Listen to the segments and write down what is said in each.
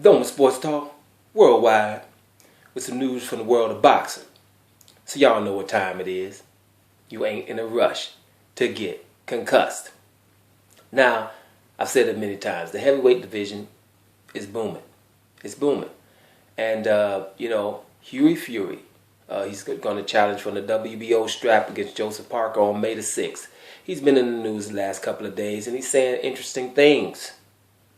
Dome Sports Talk worldwide with some news from the world of boxing. So y'all know what time it is. You ain't in a rush to get concussed. Now, I've said it many times. The heavyweight division is booming. It's booming. And, Hughie, he's going to challenge for the WBO strap against Joseph Parker on May the 6th. He's been in the news the last couple of days, and he's saying interesting things,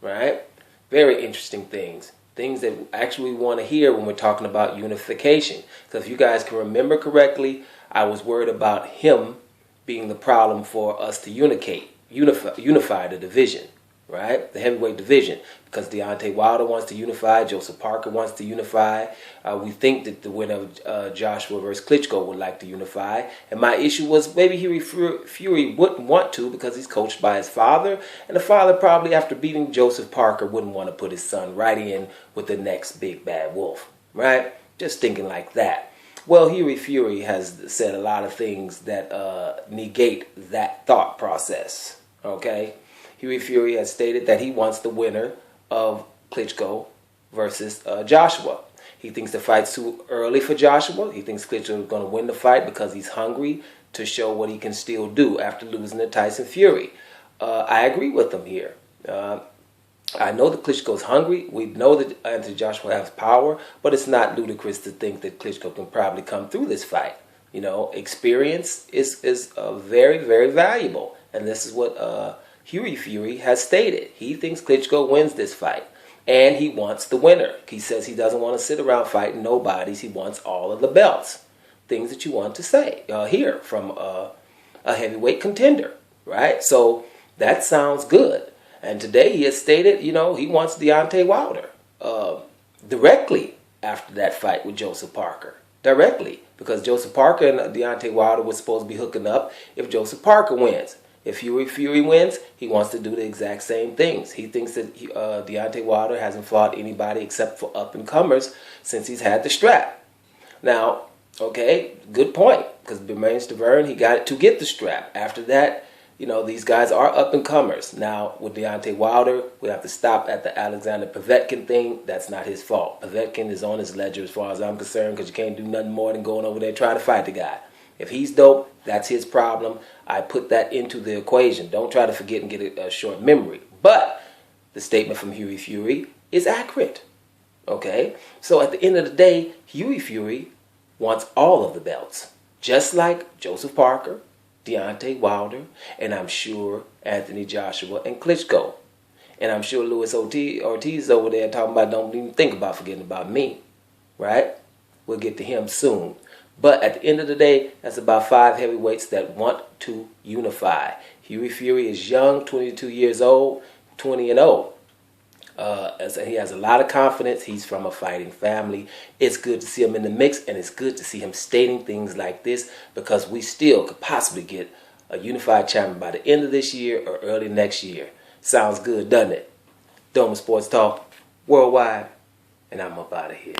right? Very interesting things. Things that actually we want to hear when we're talking about unification. Because if you guys can remember correctly, I was worried about him being the problem for us to unify the division, right? The heavyweight division. Because Deontay Wilder wants to unify, Joseph Parker wants to unify. We think that the winner of Joshua versus Klitschko would like to unify. And my issue was maybe Fury wouldn't want to because he's coached by his father. And the father probably, after beating Joseph Parker, wouldn't want to put his son right in with the next big bad wolf, right? Just thinking like that. Well, Fury has said a lot of things that negate that thought process, okay? Fury has stated that he wants the winner of Klitschko versus Joshua. He thinks the fight's too early for Joshua. He thinks Klitschko is going to win the fight because he's hungry to show what he can still do after losing to Tyson Fury. I agree with him here. I know that Klitschko's hungry. We know that Anthony Joshua has power, but it's not ludicrous to think that Klitschko can probably come through this fight. You know, experience is very, very valuable. And this is what Fury has stated. He thinks Klitschko wins this fight. And he wants the winner. He says he doesn't want to sit around fighting nobodies. He wants all of the belts. Things that you want to say, hear from a heavyweight contender, right? So that sounds good. And today he has stated, he wants Deontay Wilder directly after that fight with Joseph Parker. Directly. Because Joseph Parker and Deontay Wilder were supposed to be hooking up if Joseph Parker wins. If Fury wins, he wants to do the exact same things. He thinks that Deontay Wilder hasn't fought anybody except for up-and-comers since he's had the strap. Now, okay, good point. Because Bermane Stiverne, he got it to get the strap. After that, these guys are up-and-comers. Now, with Deontay Wilder, we have to stop at the Alexander Povetkin thing. That's not his fault. Povetkin is on his ledger as far as I'm concerned because you can't do nothing more than going over there trying to fight the guy. If he's dope, that's his problem. I put that into the equation. Don't try to forget and get a short memory. But the statement from Fury is accurate. Okay? So at the end of the day, Fury wants all of the belts. Just like Joseph Parker, Deontay Wilder, and I'm sure Anthony Joshua and Klitschko. And I'm sure Luis Ortiz over there talking about don't even think about forgetting about me. Right? We'll get to him soon. But at the end of the day, that's about 5 heavyweights that want to unify. Fury is young, 22 years old, 20-0. He has a lot of confidence. He's from a fighting family. It's good to see him in the mix, and it's good to see him stating things like this because we still could possibly get a unified champion by the end of this year or early next year. Sounds good, doesn't it? Dome Sports Talk worldwide, and I'm up out of here.